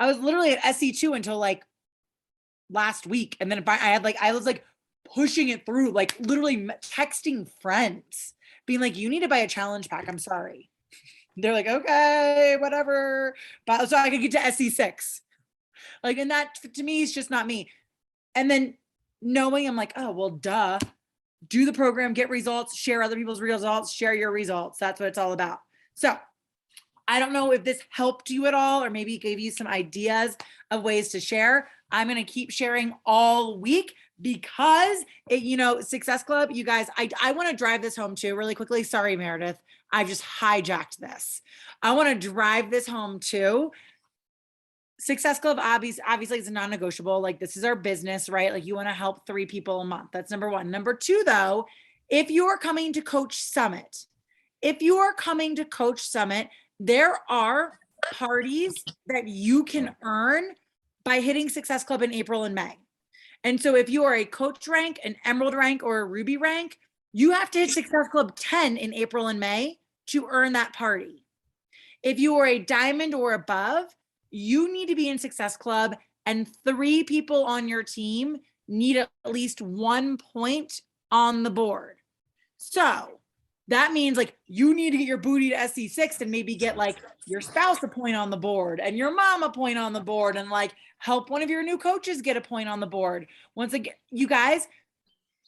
I was literally at SC2 until like last week. And then I was like pushing it through, like literally texting friends, being like, you need to buy a challenge pack. I'm sorry. They're like, okay, whatever. But so I could get to SC6. Like, and that to me is just not me. And then knowing I'm like, oh, well, duh. Do the program, get results, share other people's results, share your results. That's what it's all about. So I don't know if this helped you at all, or maybe gave you some ideas of ways to share. I'm going to keep sharing all week because Success Club, you guys, I want to drive this home too really quickly. Sorry, Meredith. I just hijacked this. I want to drive this home too. Success Club obviously is a non-negotiable. Like, this is our business, right? Like, you want to help 3 people a month. That's number one. Number two, though, if you're coming to Coach Summit, there are parties that you can earn by hitting Success Club in April and May. And so if you are a coach rank, an emerald rank, or a ruby rank, you have to hit Success Club 10 in April and May to earn that party. If you are a diamond or above, you need to be in Success Club, and 3 people on your team need at least 1 point on the board. So that means like you need to get your booty to SC6 and maybe get like your spouse a point on the board and your mom a point on the board, and like help one of your new coaches get a point on the board. Once again, you guys,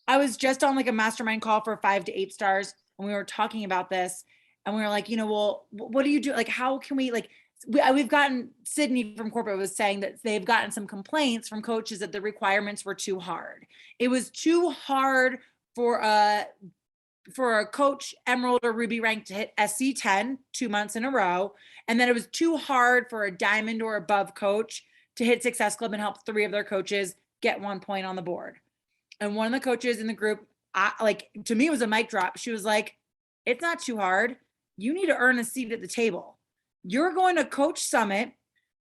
I was just on like a mastermind call for 5 to 8 stars, and we were talking about this, and we were like, well, what do you do? Like, how can we like, we've gotten, Sydney from corporate was saying that they've gotten some complaints from coaches that the requirements were too hard. It was too hard for a coach emerald or ruby rank to hit SC10 2 months in a row. And then it was too hard for a diamond or above coach to hit Success Club and help 3 of their coaches get 1 point on the board. And one of the coaches in the group, to me, it was a mic drop. She was like, it's not too hard. You need to earn a seat at the table. You're going to Coach Summit.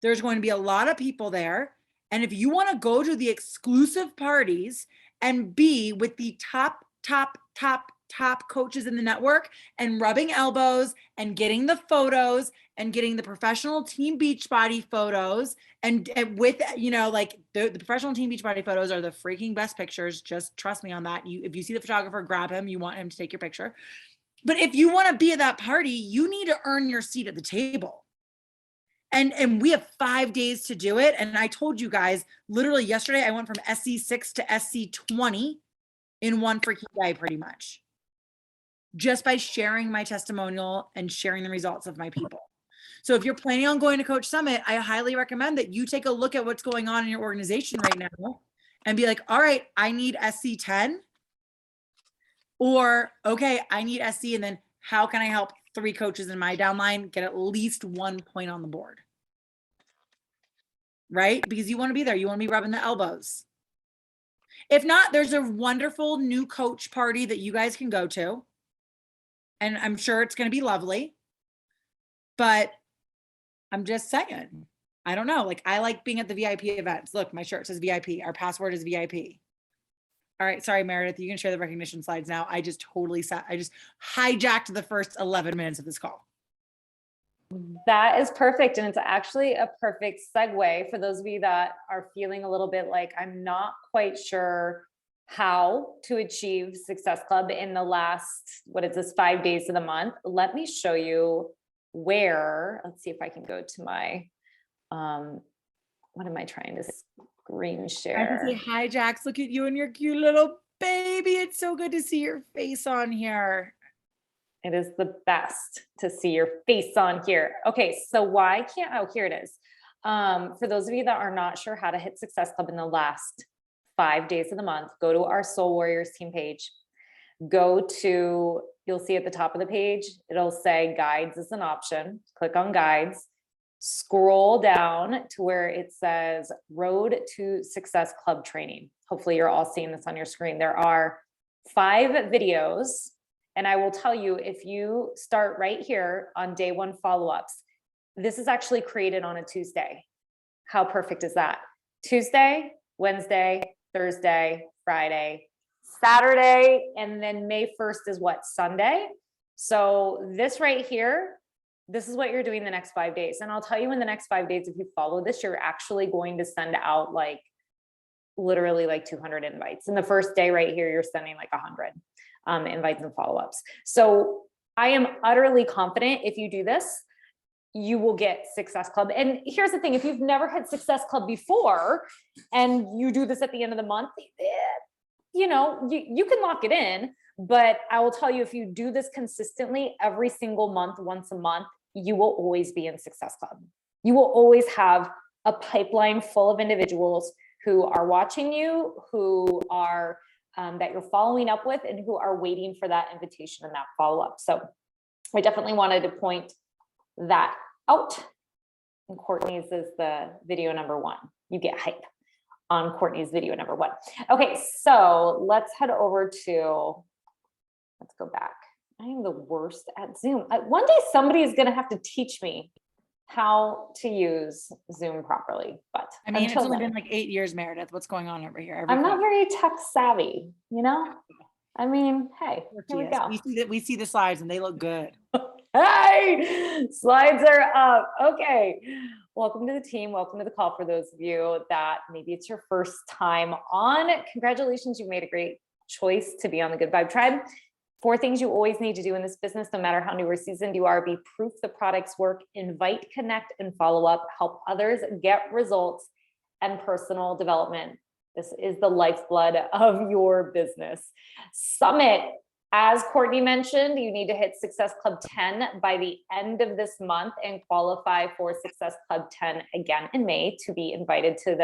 There's going to be a lot of people there. And if you want to go to the exclusive parties and be with the top coaches in the network and rubbing elbows and getting the photos and getting the professional team Beachbody photos, and with, like the professional team Beachbody photos are the freaking best pictures. Just trust me on that. If you see the photographer, grab him. You want him to take your picture. But if you want to be at that party, you need to earn your seat at the table. And we have 5 days to do it. And I told you guys, literally yesterday, I went from SC6 to SC20 in one freaking day, pretty much, just by sharing my testimonial and sharing the results of my people. So if you're planning on going to Coach Summit, I highly recommend that you take a look at what's going on in your organization right now and be like, all right, I need SC10, or okay, I need SC, and then how can I help 3 coaches in my downline get at least 1 point on the board? Right? Because you want to be there. You want to be rubbing the elbows. If not, there's a wonderful new coach party that you guys can go to. And I'm sure it's going to be lovely. But I'm just saying, I don't know. Like, I like being at the VIP events. Look, my shirt says VIP. Our password is VIP. All right. Sorry, Meredith. You can share the recognition slides now. I just hijacked the first 11 minutes of this call. That is perfect. And it's actually a perfect segue for those of you that are feeling a little bit like, I'm not quite sure how to achieve Success Club in the last, 5 days of the month. Let me show you where. Let's see if I can go to my, what am I trying to screen share? I can say, hi, Jax. Look at you and your cute little baby. It's so good to see your face on here. It is the best to see your face on here. Okay, so why can't, oh, here it is. For those of you that are not sure how to hit Success Club in the last 5 days of the month, go to our Soul Warriors team page. Go to, you'll see at the top of the page, it'll say guides is an option. Click on guides. Scroll down to where it says Road to Success Club training. Hopefully you're all seeing this on your screen. There are 5 videos. And I will tell you, if you start right here on day 1 follow-ups, this is actually created on a Tuesday. How perfect is that? Tuesday, Wednesday, Thursday, Friday, Saturday, and then May 1st is what? Sunday. So this right here this is what you're doing the next 5 days. And I'll tell you in the next 5 days, if you follow this, you're actually going to send out like literally like 200 invites. And the first day right here, you're sending like 100 invites and follow-ups. So I am utterly confident if you do this, you will get Success Club. And here's the thing, if you've never had Success Club before and you do this at the end of the month, you know, you can lock it in, but I will tell you, if you do this consistently every single month, once a month, you will always be in Success Club. You will always have a pipeline full of individuals who are watching you, who are that you're following up with, and who are waiting for that invitation and that follow-up. So I definitely wanted to point that out. And Courtney's is the video number 1. You get hype on Courtney's video number 1. Okay, so let's head over to, let's go back. I am the worst at Zoom. One day somebody is going to have to teach me how to use Zoom properly. But I mean, it's until only then, been like 8 years, Meredith. What's going on over here? I'm not very tech savvy, you know? I mean, hey, here we go. We see the slides and they look good. Hey, slides are up. Okay. Welcome to the team. Welcome to the call. For those of you that maybe it's your first time on, congratulations. You made a great choice to be on the Good Vibe Tribe. 4 things you always need to do in this business, no matter how new or seasoned you are: be proof the products work, invite, connect, and follow up, help others get results, and personal development. This is the lifeblood of your business. Summit. As Courtney mentioned, you need to hit Success Club 10 by the end of this month and qualify for Success Club 10 again in May to be invited to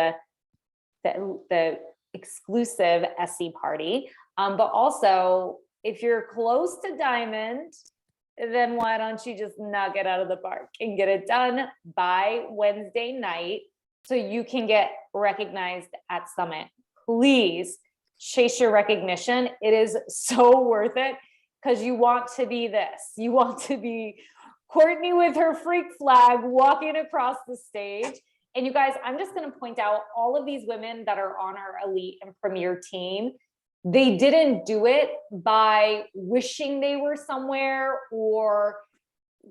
the exclusive SC party. But also, if you're close to Diamond, then why don't you just knock it out of the park and get it done by Wednesday night so you can get recognized at Summit. Please chase your recognition. It is so worth it, because you want to be this. You want to be Courtney with her freak flag walking across the stage. And you guys, I'm just going to point out all of these women that are on our elite and premier team. They didn't do it by wishing they were somewhere or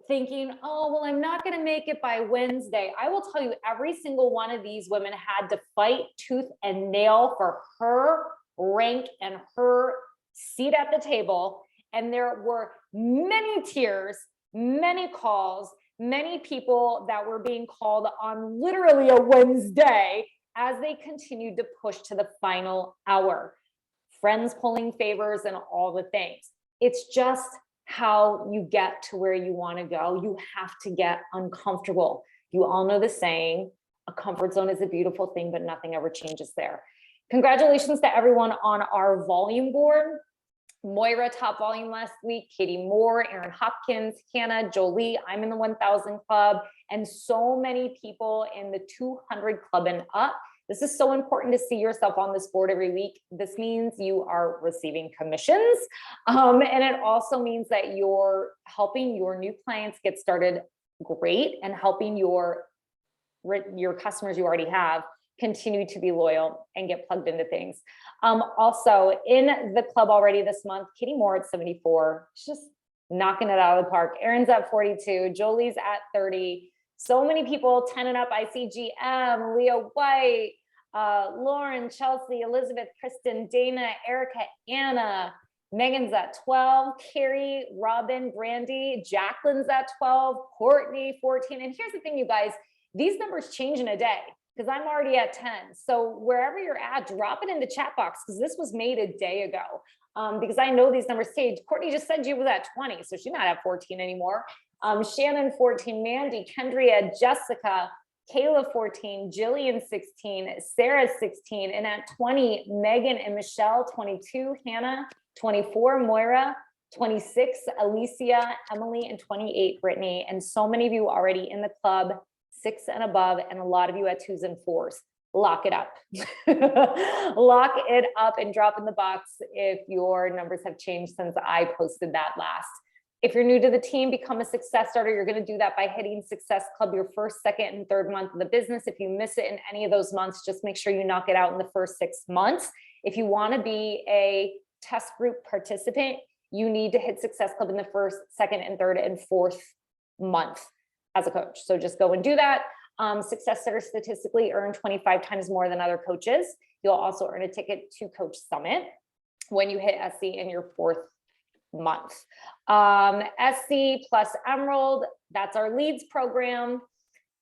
thinking, oh, well, I'm not going to make it by Wednesday. I will tell you, every single one of these women had to fight tooth and nail for her rank and her seat at the table. And there were many tears, many calls, many people that were being called on literally a Wednesday as they continued to push to the final hour. Friends pulling favors and all the things. It's just how you get to where you want to go. You have to get uncomfortable. You all know the saying, a comfort zone is a beautiful thing, but nothing ever changes there. Congratulations to everyone on our volume board. Moira top volume last week, Katie Moore, Aaron Hopkins, Hannah, Jolie, I'm in the 1000 club, and so many people in the 200 club and up. This is so important to see yourself on this board every week. This means you are receiving commissions. And it also means that you're helping your new clients get started great and helping your customers you already have continue to be loyal and get plugged into things. Also in the club already this month, Katie Moore at 74, she's just knocking it out of the park. Erin's at 42, Jolie's at 30. So many people, 10 and up, ICGM, Leah White, Lauren, Chelsea, Elizabeth, Kristen, Dana, Erica, Anna, Megan's at 12, Carrie, Robin, Brandy, Jacqueline's at 12, Courtney, 14. And here's the thing, you guys, these numbers change in a day because I'm already at 10. So wherever you're at, drop it in the chat box because this was made a day ago. Because I know these numbers change. Courtney just said she was at 20, so she's not at 14 anymore. Shannon 14, Mandy, Kendria, Jessica, Kayla 14, Jillian 16, Sarah 16, and at 20, Megan and Michelle 22, Hannah 24, Moira 26, Alicia, Emily, and 28, Brittany. And so many of you already in the club, 6 and above, and a lot of you at 2s and 4s. Lock it up. Lock it up and drop in the box if your numbers have changed since I posted that last. If you're new to the team, become a success starter. You're going to do that by hitting Success Club your first, second, and third month of the business. If you miss it in any of those months, just make sure you knock it out in the first 6 months. If you want to be a test group participant, you need to hit Success Club in the first, second, and third, and fourth month as a coach. So just go and do that. Success Setters statistically earn 25 times more than other coaches. You'll also earn a ticket to Coach Summit when you hit SC in your 4th month. SC plus Emerald, that's our leads program.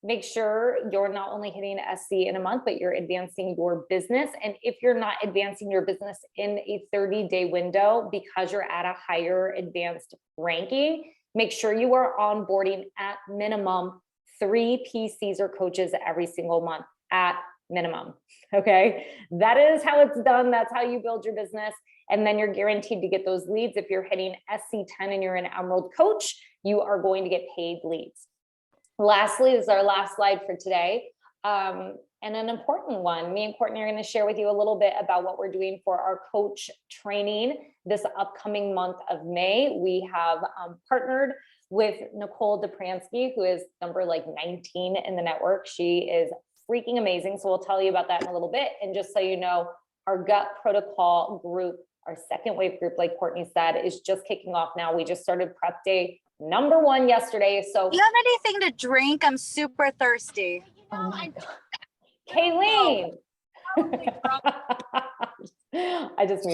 Make sure you're not only hitting SC in a month, but you're advancing your business. And if you're not advancing your business in a 30-day window because you're at a higher advanced ranking, make sure you are onboarding at minimum 3 PCs or coaches every single month at minimum. Okay. That is how it's done. That's how you build your business. And then you're guaranteed to get those leads. If you're hitting SC10 and you're an Emerald coach, you are going to get paid leads. Lastly, this is our last slide for today. And an important one. Me and Courtney are going to share with you a little bit about what we're doing for our coach training this upcoming month of May. We have partnered with Nicole Dopransky, who is number 19 in the network. She is freaking amazing. So we'll tell you about that in a little bit. And just so you know, our gut protocol group, our second wave group, like Courtney said, is just kicking off now. We just started prep day number 1 yesterday. So you have anything to drink? I'm super thirsty. oh my God. Kayleen. I just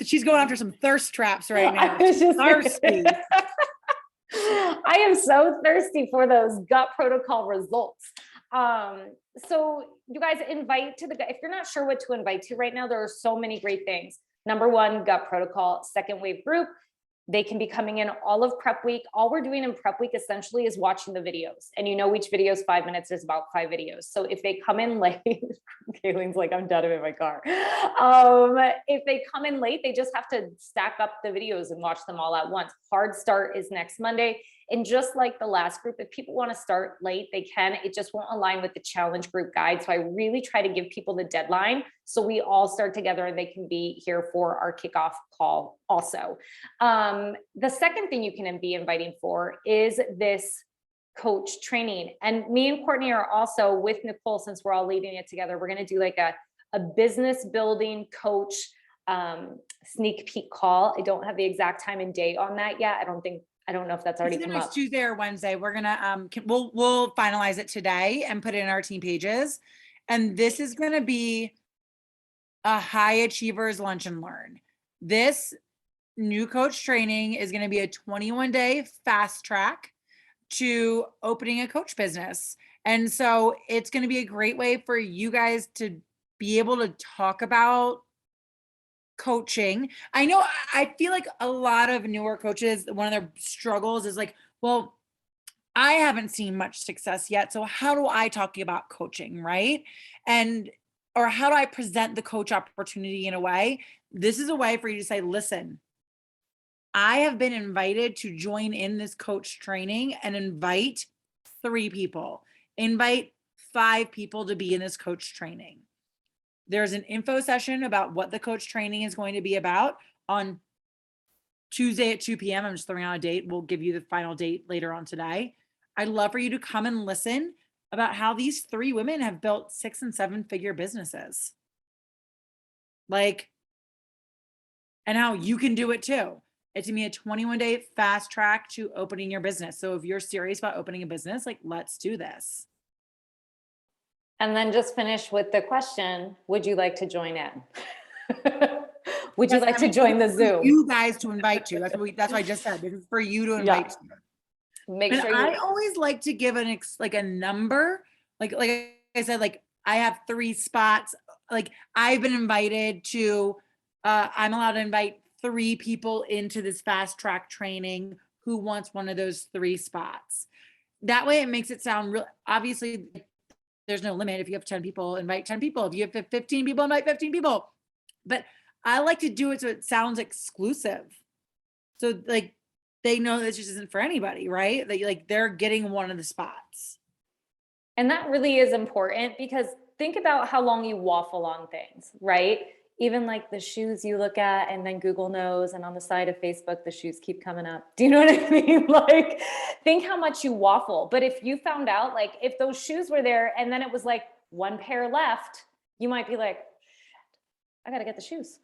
she's going after some thirst traps right now. I was just thirsty. I am so thirsty for those gut protocol results. So you guys invite to if you're not sure what to invite to right now, there are so many great things. Number 1, gut protocol, second wave group. They can be coming in all of prep week. All we're doing in prep week essentially is watching the videos. And each video is 5 minutes. There's about 5 videos. So if they come in late, Kayleen's like, I'm done in my car. If they come in late, they just have to stack up the videos and watch them all at once. Hard start is next Monday. And just like the last group, if people want to start late, they can. It just won't align with the challenge group guide. So I really try to give people the deadline so we all start together and they can be here for our kickoff call also. The second thing you can be inviting for is this coach training. And me and Courtney are also with Nicole, since we're all leading it together, we're going to do like a business building coach sneak peek call. I don't have the exact time and date on that yet. I don't know if that's already come up. Tuesday or Wednesday. We're gonna we'll finalize it today and put it in our team pages. And this is gonna be a high achievers lunch and learn. This new coach training is gonna be a 21-day fast track to opening a coach business. And so it's gonna be a great way for you guys to be able to talk about coaching. I know, I feel like a lot of newer coaches, one of their struggles is like, well, I haven't seen much success yet. So how do I talk about coaching, right? Or how do I present the coach opportunity in a way? This is a way for you to say, listen, I have been invited to join in this coach training and invite 3 people, invite 5 people to be in this coach training. There's an info session about what the coach training is going to be about on Tuesday at 2 p.m. I'm just throwing out a date. We'll give you the final date later on today. I'd love for you to come and listen about how these 3 women have built 6- and 7-figure businesses. And how you can do it too. It's gonna be a 21-day fast track to opening your business. So if you're serious about opening a business, let's do this. And then just finish with the question, would you like to join in? Would you like to join the Zoom? You guys to invite to. That's what I just said. This is for you to invite to. Make and sure I always like to give a number. Like I said, I have 3 spots. I've been invited to, I'm allowed to invite 3 people into this fast track training who wants one of those 3 spots. That way it makes it sound real. Obviously, there's no limit. If you have 10 people, invite 10 people. If you have 15 people, invite 15 people. But I like to do it so it sounds exclusive. So they know this just isn't for anybody, right? They're getting one of the spots. And that really is important, because think about how long you waffle on things, right? Even the shoes you look at and then Google knows, and on the side of Facebook, the shoes keep coming up. Do you know what I mean? Think how much you waffle. But if you found out, if those shoes were there and then it was 1 pair left, you might be like, shit, I got to get the shoes.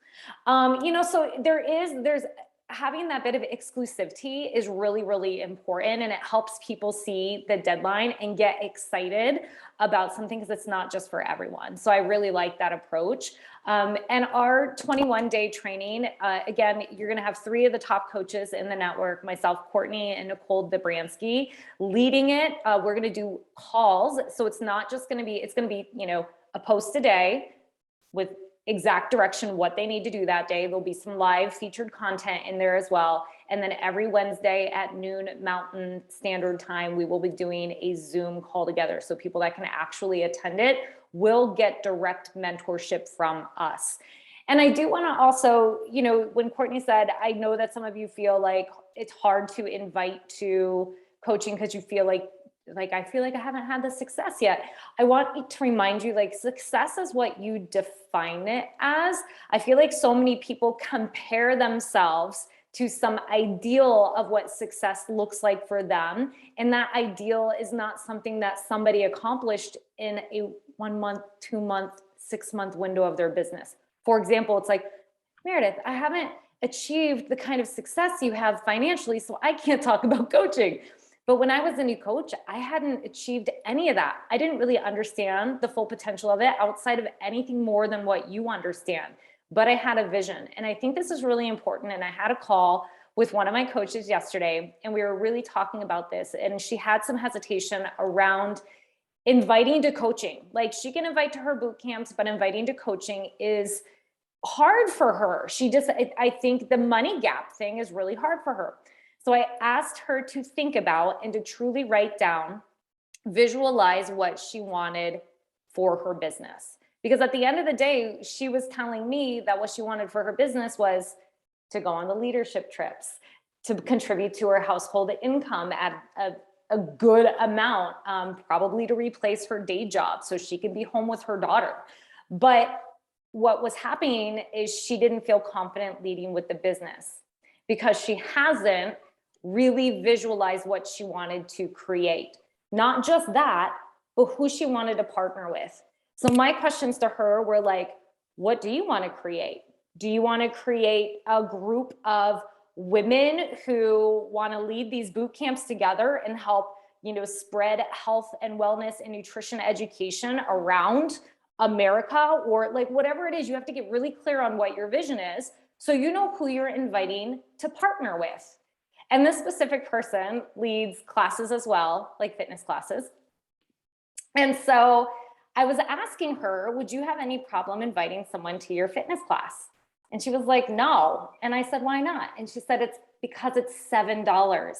So there's having that bit of exclusivity is really, really important, and it helps people see the deadline and get excited about something because it's not just for everyone. So I really like that approach. And our 21-day training, again, you're going to have 3 of the top coaches in the network, myself, Courtney, and Nicole Dobransky leading it. We're going to do calls. So it's not just going to be, it's going to be, you know, a post a day with exact direction, what they need to do that day. There'll be some live featured content in there as well. And then every Wednesday at noon Mountain Standard Time, we will be doing a Zoom call together. So people that can actually attend it will get direct mentorship from us. And I do want to also, you know, when Courtney said, I know that some of you feel like it's hard to invite to coaching because you feel like I feel like I haven't had the success yet. I want to remind you, like, success is what you define it as. I feel like so many people compare themselves to some ideal of what success looks like for them. And that ideal is not something that somebody accomplished in a 1 month, 2 month, 6 month window of their business. For example, it's like, Meredith, I haven't achieved the kind of success you have financially, so I can't talk about coaching. But when I was a new coach, I hadn't achieved any of that. I didn't really understand the full potential of it outside of anything more than what you understand. But I had a vision. And I think this is really important. And I had a call with one of my coaches yesterday, and we were really talking about this. And she had some hesitation around inviting to coaching. Like, she can invite to her boot camps, but inviting to coaching is hard for her. I think the money gap thing is really hard for her. So I asked her to think about and to truly write down, visualize what she wanted for her business. Because at the end of the day, she was telling me that what she wanted for her business was to go on the leadership trips, to contribute to her household income at a good amount, probably to replace her day job so she could be home with her daughter. But what was happening is she didn't feel confident leading with the business because she hasn't really visualized what she wanted to create. Not just that, but who she wanted to partner with. So my questions to her were like, what do you want to create? Do you want to create a group of women who want to lead these boot camps together and help, you know, spread health and wellness and nutrition education around America? Or like, whatever it is, you have to get really clear on what your vision is so you know who you're inviting to partner with. And this specific person leads classes as well, like fitness classes. And so I was asking her, would you have any problem inviting someone to your fitness class? And she was like, no. And I said, why not? And she said, it's because it's $7.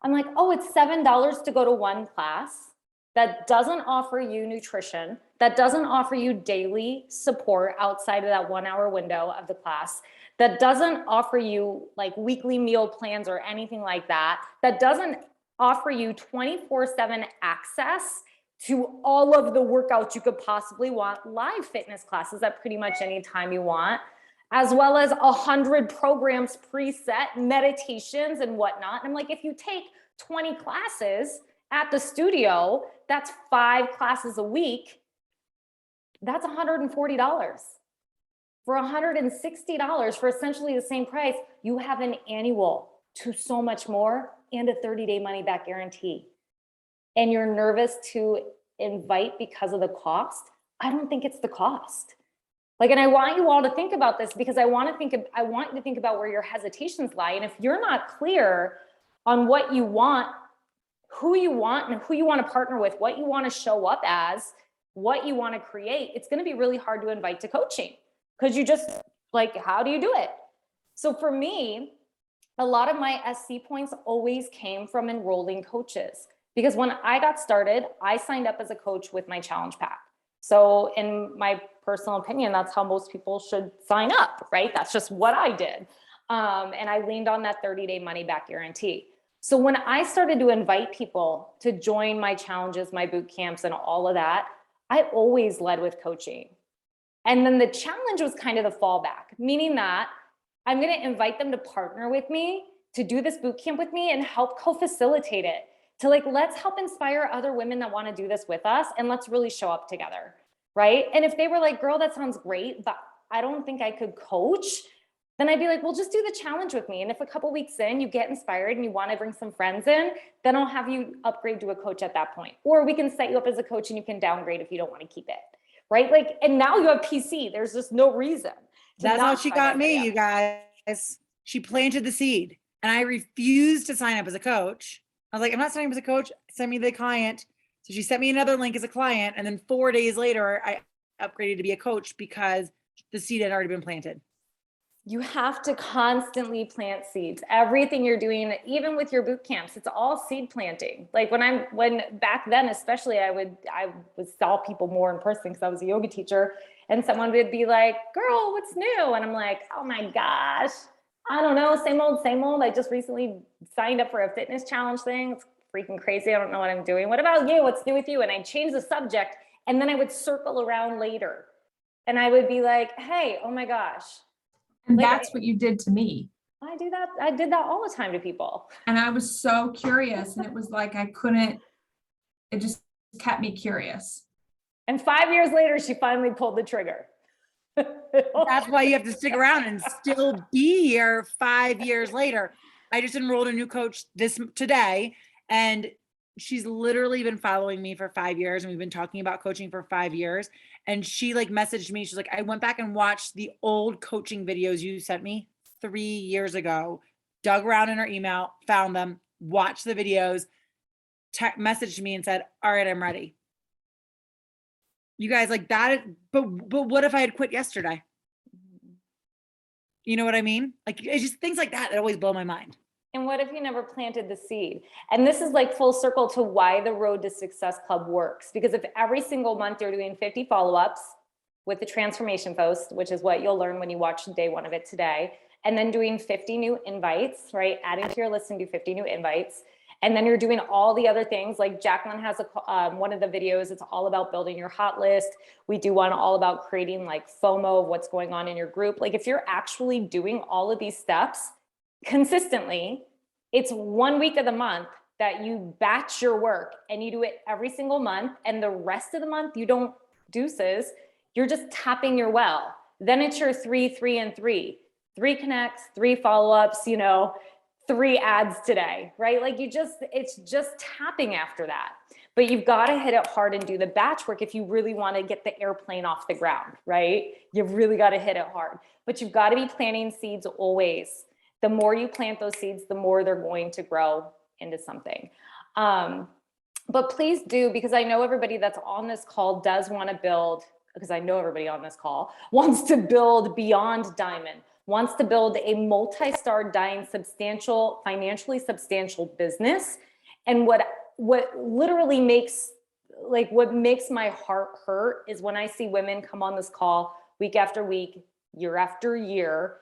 I'm like, oh, it's $7 to go to one class that doesn't offer you nutrition, that doesn't offer you daily support outside of that 1 hour window of the class, that doesn't offer you like weekly meal plans or anything like that, that doesn't offer you 24/7 access to all of the workouts you could possibly want, live fitness classes at pretty much any time you want, as well as 100 programs preset, meditations and whatnot. And I'm like, if you take 20 classes at the studio, that's 5 classes a week, that's $140. For $160 for essentially the same price, you have an annual to so much more and a 30-day money back guarantee. And you're nervous to invite because of the cost. I don't think it's the cost. Like, and I want you all to think about this because I want you to think about where your hesitations lie. And if you're not clear on what you want, who you want and who you want to partner with, what you want to show up as, what you want to create, it's going to be really hard to invite to coaching. Because you just like, how do you do it? So for me, a lot of my SC points always came from enrolling coaches. Because when I got started, I signed up as a coach with my challenge pack. So in my personal opinion, that's how most people should sign up, right? That's just what I did. And I leaned on that 30-day money back guarantee. So when I started to invite people to join my challenges, my boot camps and all of that, I always led with coaching. And then the challenge was kind of the fallback, meaning that I'm going to invite them to partner with me, to do this boot camp with me and help co-facilitate it, to like, let's help inspire other women that want to do this with us. And let's really show up together. Right. And if they were like, girl, that sounds great, but I don't think I could coach, then I'd be like, well, just do the challenge with me. And if a couple weeks in you get inspired and you want to bring some friends in, then I'll have you upgrade to a coach at that point. Or we can set you up as a coach and you can downgrade if you don't want to keep it. Right? Like, and now you have PC. There's just no reason. That's how she got me, you guys. She planted the seed and I refused to sign up as a coach. I was like, I'm not signing up as a coach. Send me the client. So she sent me another link as a client. And then 4 days later, I upgraded to be a coach because the seed had already been planted. You have to constantly plant seeds. Everything you're doing, even with your boot camps, it's all seed planting. Like when back then, especially, I would saw people more in person because I was a yoga teacher, and someone would be like, "Girl, what's new?" And I'm like, "Oh my gosh, I don't know, same old, same old. I just recently signed up for a fitness challenge thing. It's freaking crazy. I don't know what I'm doing. What about you? What's new with you?" And I changed the subject, and then I would circle around later, and I would be like, "Hey, oh my gosh." And Like, that's what you did to me. I do that. I did that all the time to people. And I was so curious, and it was like I couldn't, it just kept me curious. And 5 years later, she finally pulled the trigger. That's why you have to stick around and still be here 5 years later. I just enrolled a new coach today, and she's literally been following me for 5 years, and we've been talking about coaching for 5 years. And she like messaged me. She's like, I went back and watched the old coaching videos you sent me 3 years ago, dug around in her email, found them, watched the videos, messaged me and said, all right, I'm ready. You guys, like that, but what if I had quit yesterday? You know what I mean? Like, it's just things like that always blow my mind. And what if you never planted the seed? And this is like full circle to why the Road to Success Club works. Because if every single month you're doing 50 follow-ups with the transformation post, which is what you'll learn when you watch day one of it today, and then doing 50 new invites, right? Adding to your list and do 50 new invites. And then you're doing all the other things, like Jacqueline has one of the videos, it's all about building your hot list. We do one all about creating like FOMO of what's going on in your group. Like if you're actually doing all of these steps consistently, it's 1 week of the month that you batch your work and you do it every single month. And the rest of the month, you don't deuces, you're just tapping your well. Then it's your 3, 3, and 3. 3 connects, 3 follow-ups, 3 ads today, right? Like it's just tapping after that. But you've got to hit it hard and do the batch work if you really want to get the airplane off the ground, right? You've really got to hit it hard. But you've got to be planting seeds always. The more you plant those seeds, the more they're going to grow into something. But please do, because I know everybody that's on this call does want to build, because I know everybody on this call wants to build beyond diamond, wants to build a multi-star dying substantial, financially substantial business. And what literally makes, like what makes my heart hurt is when I see women come on this call week after week, year after year,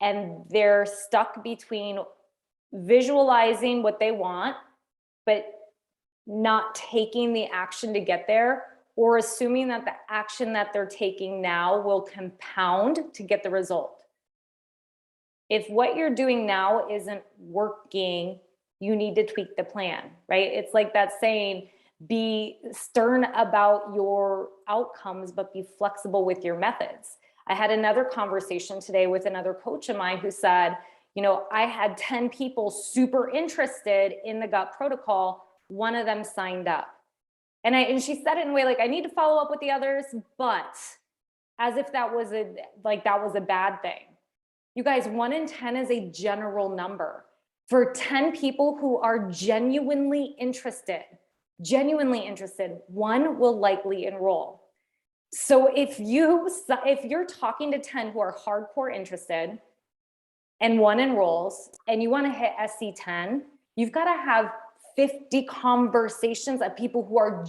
and they're stuck between visualizing what they want, but not taking the action to get there, or assuming that the action that they're taking now will compound to get the result. If what you're doing now isn't working, you need to tweak the plan, right? It's like that saying, be stern about your outcomes, but be flexible with your methods. I had another conversation today with another coach of mine who said, I had 10 people super interested in the gut protocol. One of them signed up. And she said it in a way like, I need to follow up with the others, but as if that was a bad thing. You guys, 1 in 10 is a general number. For 10 people who are genuinely interested, 1 will likely enroll. So if you're talking to 10 who are hardcore interested and 1 enrolls and you want to hit SC10, you've got to have 50 conversations of people who are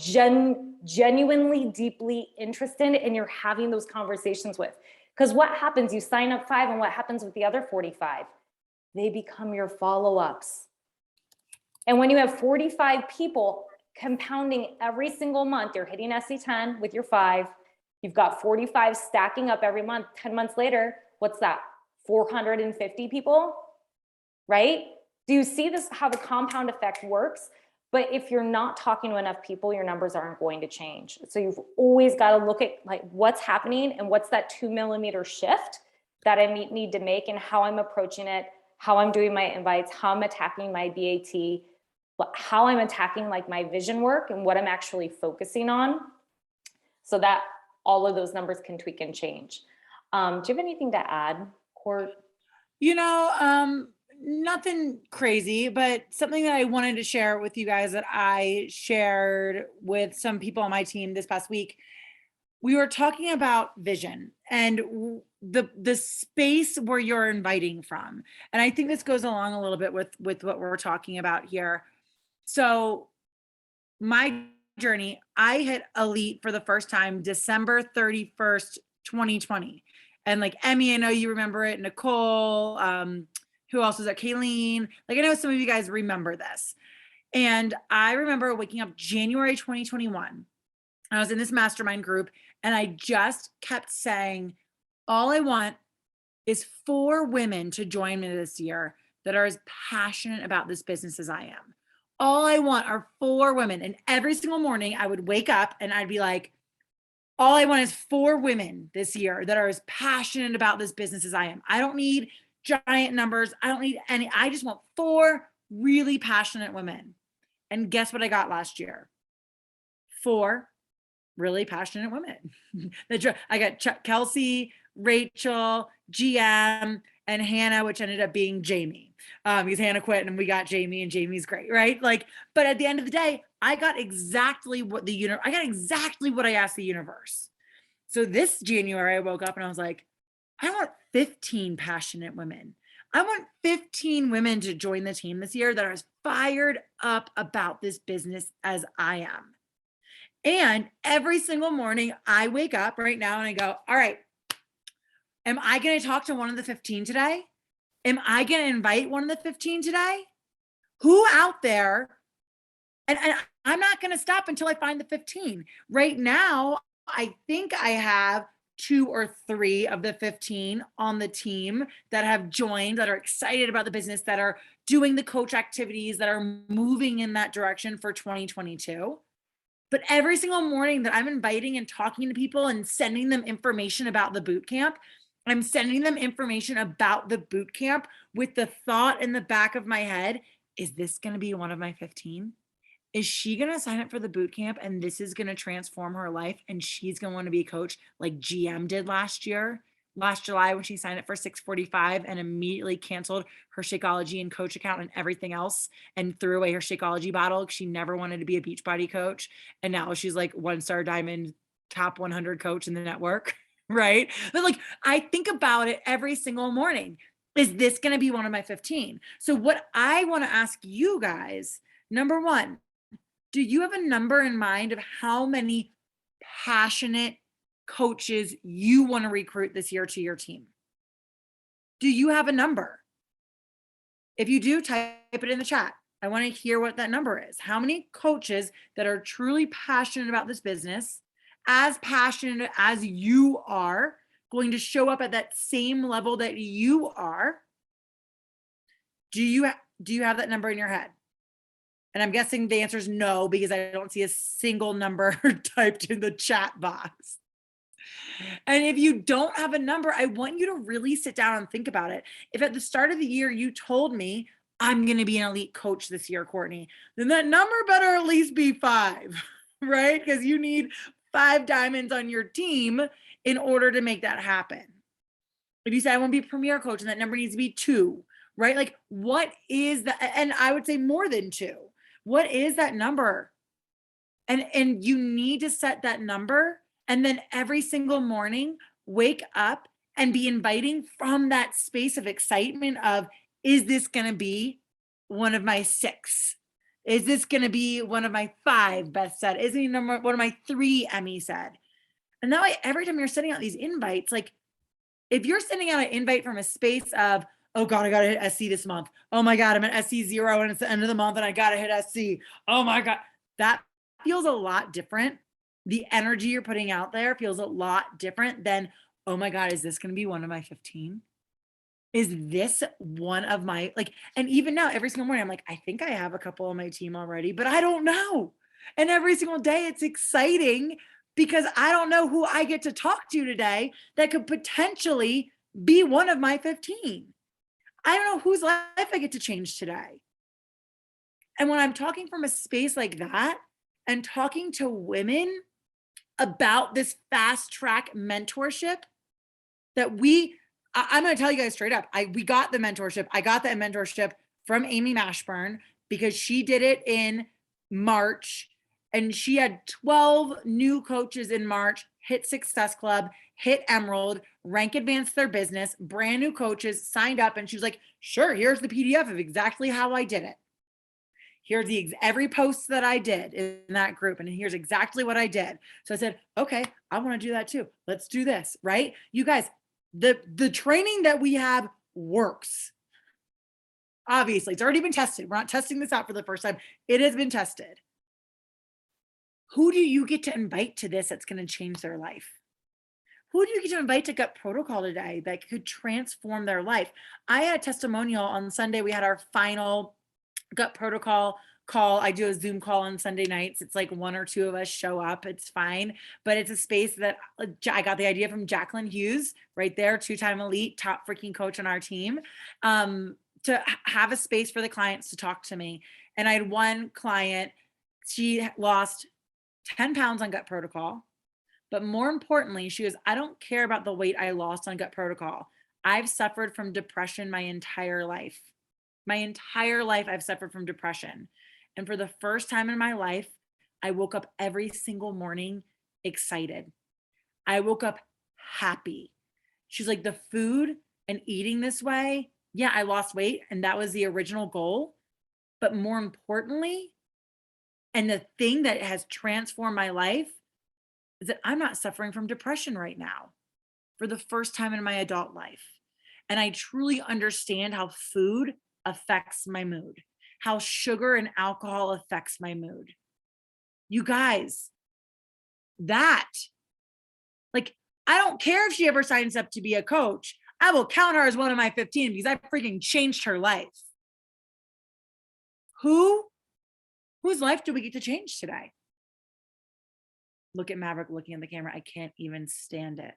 genuinely deeply interested and you're having those conversations with. Because what happens? You sign up 5 and what happens with the other 45? They become your follow-ups. And when you have 45 people compounding every single month, you're hitting SC10 with your 5. You've got 45 stacking up every month. 10 months later, what's that? 450 people, right? Do you see this, how the compound effect works? But if you're not talking to enough people, your numbers aren't going to change. So you've always got to look at like what's happening and what's that 2 millimeter shift that I need to make and how I'm approaching it, how I'm doing my invites, how I'm attacking my BAT, how I'm attacking like my vision work and what I'm actually focusing on, so that all of those numbers can tweak and change. Do you have anything to add, Court? Nothing crazy, but something that I wanted to share with you guys that I shared with some people on my team this past week. We were talking about vision and the space where you're inviting from. And I think this goes along a little bit with what we're talking about here. So my journey, I hit elite for the first time December 31st, 2020. And like Emmy, I know you remember it, Nicole, who else was that? Kayleen. Like I know some of you guys remember this. And I remember waking up January 2021. I was in this mastermind group and I just kept saying, all I want is 4 women to join me this year that are as passionate about this business as I am. All I want are 4 women. And every single morning I would wake up and I'd be like, all I want is 4 women this year that are as passionate about this business as I am. I don't need giant numbers. I don't need any. I just want 4 really passionate women. And guess what I got last year? 4 really passionate women. I got Kelsey, Rachel, GM, and Hannah, which ended up being Jamie, because Hannah quit and we got Jamie, and Jamie's great, right? Like, but at the end of the day, I got exactly what I asked the universe. So this January, I woke up and I was like, I want 15 passionate women. I want 15 women to join the team this year that are as fired up about this business as I am. And every single morning I wake up right now and I go, all right, am I going to talk to one of the 15 today? Am I going to invite one of the 15 today? Who out there? And I'm not going to stop until I find the 15. Right now, I think I have 2 or 3 of the 15 on the team that have joined, that are excited about the business, that are doing the coach activities, that are moving in that direction for 2022. But every single morning that I'm inviting and talking to people and sending them information about the boot camp, I'm sending them information about the boot camp with the thought in the back of my head, is this going to be one of my 15? Is she going to sign up for the boot camp and this is going to transform her life and she's going to want to be a coach like GM did last July when she signed up for 645 and immediately canceled her Shakeology and coach account and everything else and threw away her Shakeology bottle because she never wanted to be a Beachbody coach. And now she's like 1-star diamond, top 100 coach in the network, right? But like, I think about it every single morning. Is this going to be one of my 15? So what I want to ask you guys, number one, do you have a number in mind of how many passionate coaches you want to recruit this year to your team? Do you have a number? If you do, type it in the chat. I want to hear what that number is. How many coaches that are truly passionate about this business, as passionate as you are, going to show up at that same level that you are? Do you have that number in your head? And I'm guessing the answer is no, because I don't see a single number typed in the chat box. And if you don't have a number, I want you to really sit down and think about it. If at the start of the year you told me, I'm going to be an elite coach this year, Courtney, then that number better at least be 5, right? Because you need 5 diamonds on your team in order to make that happen. If you say I want to be a premier coach and that number needs to be 2, right? Like what is that? And I would say more than 2. What is that number? And you need to set that number. And then every single morning, wake up and be inviting from that space of excitement of, is this going to be one of my 6? Is this going to be one of my 5, Beth said? Is it one of my 3, Emmy said? And that way, every time you're sending out these invites, like if you're sending out an invite from a space of, oh God, I got to hit SC this month. Oh my God, I'm at SC 0 and it's the end of the month and I got to hit SC. Oh my God. That feels a lot different. The energy you're putting out there feels a lot different than, oh my God, is this going to be one of my 15? Is this one of my, like, and even now, every single morning, I'm like, I think I have a couple on my team already, but I don't know. And every single day it's exciting because I don't know who I get to talk to today that could potentially be one of my 15. I don't know whose life I get to change today. And when I'm talking from a space like that and talking to women about this fast track mentorship that I'm going to tell you guys straight up, we got the mentorship. I got that mentorship from Amy Mashburn because she did it in March, and she had 12 new coaches in March hit Success Club, hit Emerald, rank advance their business, brand new coaches signed up. And she was like, sure, here's the PDF of exactly how I did it. Here's every post that I did in that group, and here's exactly what I did. So I said, okay, I want to do that too. Let's do this, right? You guys, the training that we have works. Obviously, it's already been tested. We're not testing this out for the first time. It has been tested. Who do you get to invite to this that's going to change their life? Who do you get to invite to Gut Protocol today that could transform their life? I had a testimonial on Sunday. We had our final Gut Protocol call. I do a Zoom call on Sunday nights. It's like one or two of us show up. It's fine. But it's a space that I got the idea from Jacqueline Hughes right there, 2-time elite, top freaking coach on our team, to have a space for the clients to talk to me. And I had one client, she lost 10 pounds on Gut Protocol. But more importantly, she goes, I don't care about the weight I lost on Gut Protocol. I've suffered from depression my entire life. My entire life, I've suffered from depression. And for the first time in my life, I woke up every single morning excited. I woke up happy. She's like, the food and eating this way, yeah, I lost weight, and that was the original goal. But more importantly, and the thing that has transformed my life is that I'm not suffering from depression right now for the first time in my adult life. And I truly understand how food affects my mood, how sugar and alcohol affects my mood. You guys, I don't care if she ever signs up to be a coach. I will count her as one of my 15 because I freaking changed her life. Whose life do we get to change today? Look at Maverick looking at the camera. I can't even stand it.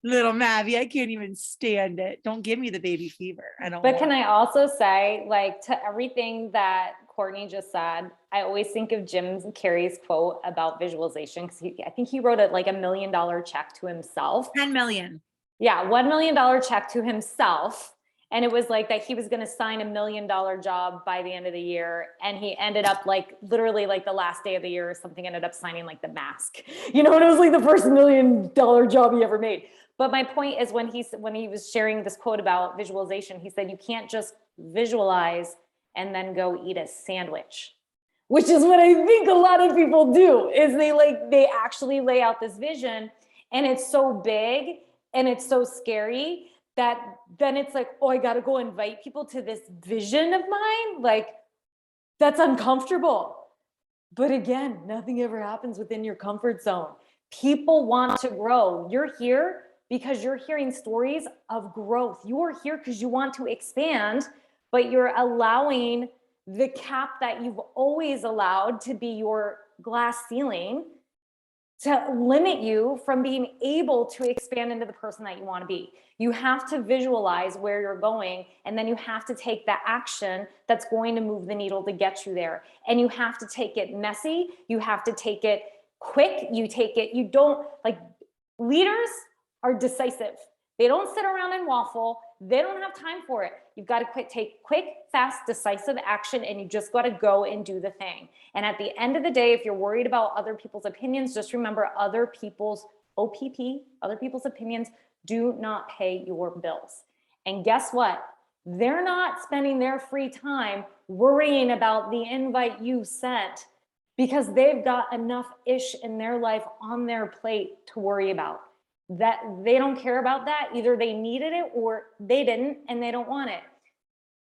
Little Mavi, I can't even stand it. Don't give me the baby fever. I don't. But can I also say, like, to everything that Courtney just said, I always think of Jim Carrey's quote about visualization, because I think he wrote it like $1 million check to himself. 10 million. Yeah, $1 million check to himself. And it was like that he was going to sign $1 million job by the end of the year. And he ended up like literally like the last day of the year or something, ended up signing like The Mask, and it was like the first $1 million job he ever made. But my point is when he was sharing this quote about visualization, he said, you can't just visualize and then go eat a sandwich, which is what I think a lot of people do, is they actually lay out this vision, and it's so big and it's so scary that then it's like, oh, I got to go invite people to this vision of mine. Like, that's uncomfortable. But again, nothing ever happens within your comfort zone. People want to grow. You're here because you're hearing stories of growth. You're here because you want to expand, but you're allowing the cap that you've always allowed to be your glass ceiling to limit you from being able to expand into the person that you want to be. You have to visualize where you're going, and then you have to take that action that's going to move the needle to get you there. And you have to take it messy. You have to take it quick. You don't, like, leaders are decisive. They don't sit around and waffle. They don't have time for it. You've got to take quick, fast, decisive action, and you just got to go and do the thing. And at the end of the day, if you're worried about other people's opinions, just remember other people's OPP, other people's opinions do not pay your bills. And guess what? They're not spending their free time worrying about the invite you sent, because they've got enough ish in their life on their plate to worry about. That they don't care about that. Either they needed it or they didn't and they don't want it.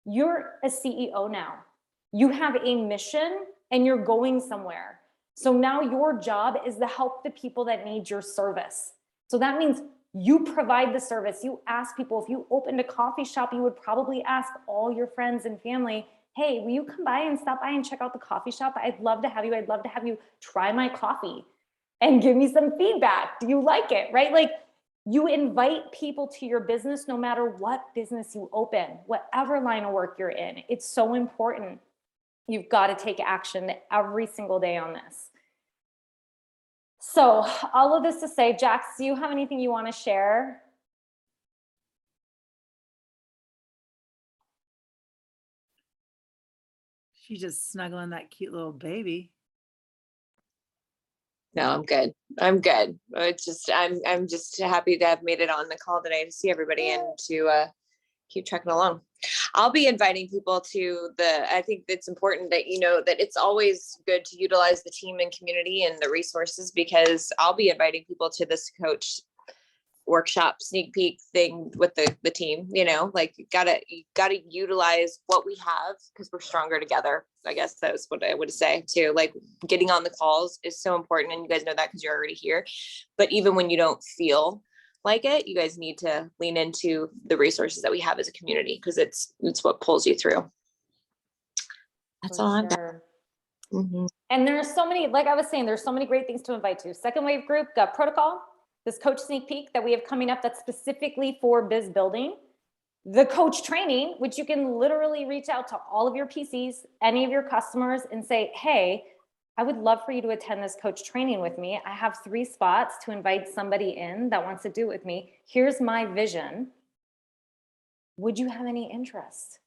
You're a CEO now. You have a mission and you're going somewhere. So now your job is to help the people that need your service. So that means you provide the service. You ask people. If you opened a coffee shop, you would probably ask all your friends and family, hey, will you come by and stop by and check out the coffee shop? I'd love to have you. I'd love to have you try my coffee and give me some feedback. Do you like it? Right? Like, You invite people to your business no matter what business you open, whatever line of work you're in. It's so important. You've got to take action every single day on this. So all of this to say, Jax, do you have anything you want to share? She's just snuggling that cute little baby. No, I'm good. I'm good. It's just, I'm just happy to have made it on the call today to see everybody and to keep trucking along. I'll be inviting people to I think it's important that you know that it's always good to utilize the team and community and the resources, because I'll be inviting people to this coach workshop sneak peek thing with the team, you know, like you gotta utilize what we have because we're stronger together. I guess that's what I would say too. Like getting on the calls is so important, and you guys know that because you're already here. But even when you don't feel like it, you guys need to lean into the resources that we have as a community, because it's what pulls you through. That's all I've got. Mm-hmm. And there's so many, like I was saying, there's so many great things to invite to. Second Wave Group, Gut Protocol, this coach sneak peek that we have coming up that's specifically for biz building, the coach training, which you can literally reach out to all of your PCs, any of your customers, and say, hey, I would love for you to attend this coach training with me. I have 3 spots to invite somebody in that wants to do it with me. Here's my vision. Would you have any interest?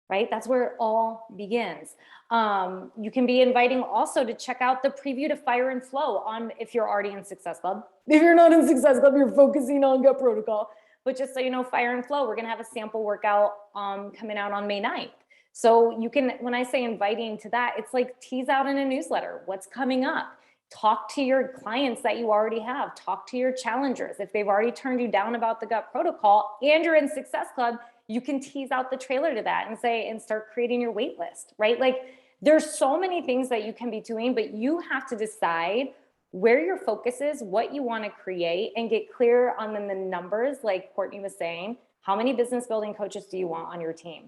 Right? That's where it all begins. You can be inviting also to check out the preview to Fire and Flow on if you're already in Success Club. If you're not in Success Club, you're focusing on Gut Protocol. But just so you know, Fire and Flow, we're gonna have a sample workout coming out on May 9th. So you can, when I say inviting to that, it's like tease out in a newsletter what's coming up. Talk to your clients that you already have. Talk to your challengers. If they've already turned you down about the Gut Protocol and you're in Success Club, you can tease out the trailer to that and say, and start creating your wait list, right? Like there's so many things that you can be doing, but you have to decide where your focus is, what you want to create, and get clear on the numbers. Like Courtney was saying, how many business building coaches do you want on your team?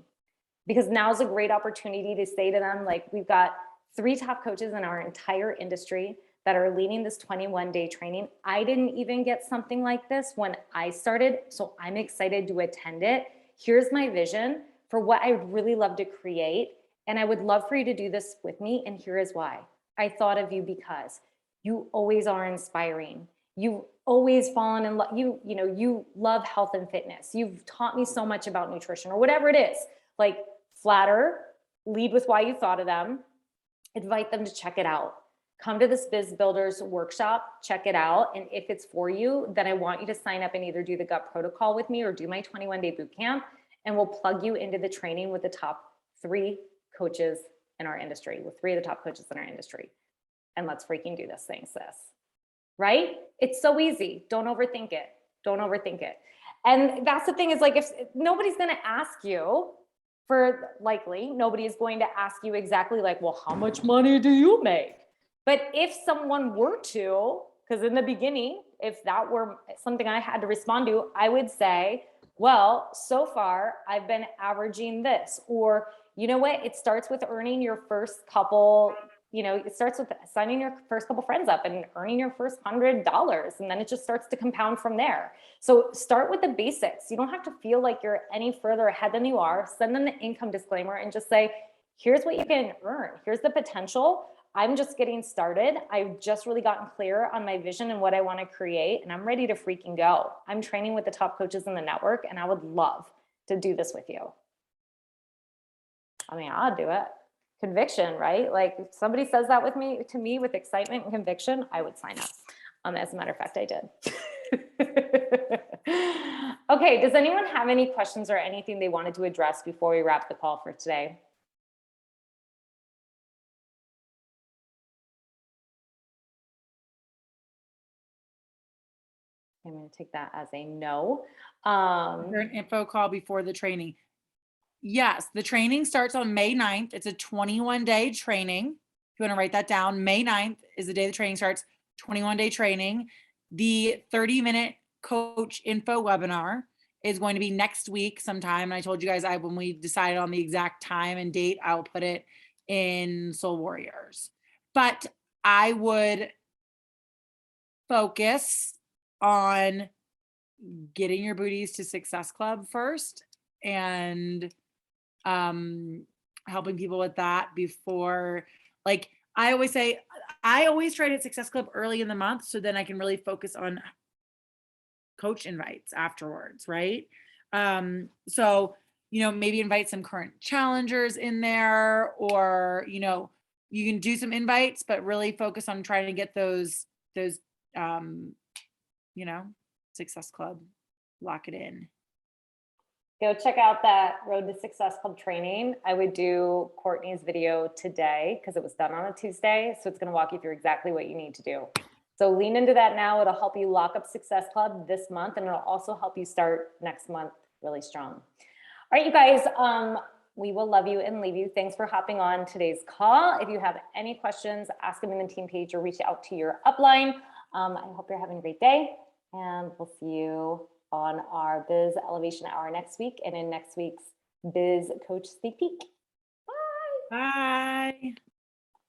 Because now's a great opportunity to say to them, like, we've got 3 top coaches in our entire industry that are leading this 21-day training. I didn't even get something like this when I started, so I'm excited to attend it. Here's my vision for what I would really love to create. And I would love for you to do this with me. And here is why. I thought of you because you always are inspiring. You've always fallen in love. You love health and fitness. You've taught me so much about nutrition or whatever it is. Like flatter, lead with why you thought of them, invite them to check it out. Come to this Biz Builders workshop, check it out. And if it's for you, then I want you to sign up and either do the Gut Protocol with me or do my 21-day boot camp. And we'll plug you into the training with the top 3 coaches in our industry, with 3 of the top coaches in our industry. And let's freaking do this thing, sis. Right? It's so easy. Don't overthink it. Don't overthink it. And that's the thing is, like, if nobody's going to ask you nobody is going to ask you exactly like, well, how much money do you make? But if someone were to, because in the beginning, if that were something I had to respond to, I would say, well, so far I've been averaging this, or you know what? It starts with earning your first couple, it starts with signing your first couple friends up and earning your first $100. And then it just starts to compound from there. So start with the basics. You don't have to feel like you're any further ahead than you are. Send them the income disclaimer and just say, here's what you can earn. Here's the potential. I'm just getting started. I've just really gotten clear on my vision and what I want to create, and I'm ready to freaking go. I'm training with the top coaches in the network, and I would love to do this with you. I mean, I'll do it. Conviction, right? Like if somebody says that to me with excitement and conviction, I would sign up. As a matter of fact, I did. Okay, does anyone have any questions or anything they wanted to address before we wrap the call for today? I'm going to take that as a no. An info call before the training. Yes, the training starts on May 9th. It's a 21-day training. If you want to write that down, May 9th is the day the training starts, 21-day training. The 30-minute coach info webinar is going to be next week sometime. And I told you guys when we decided on the exact time and date, I'll put it in Soul Warriors. But I would focus on getting your booties to Success Club first and helping people with that before, like I always say, I always try to hit Success Club early in the month so then I can really focus on coach invites afterwards, right? So, maybe invite some current challengers in there, or, you can do some invites, but really focus on trying to get those, Success Club, lock it in. Go check out that Road to Success Club training. I would do Courtney's video today because it was done on a Tuesday. So it's going to walk you through exactly what you need to do. So lean into that now. It'll help you lock up Success Club this month, and it'll also help you start next month really strong. All right, you guys, we will love you and leave you. Thanks for hopping on today's call. If you have any questions, ask them in the team page or reach out to your upline. I hope you're having a great day, and we'll see you on our Biz Elevation Hour next week and in next week's Biz Coach Sneak Peek. Bye. Bye.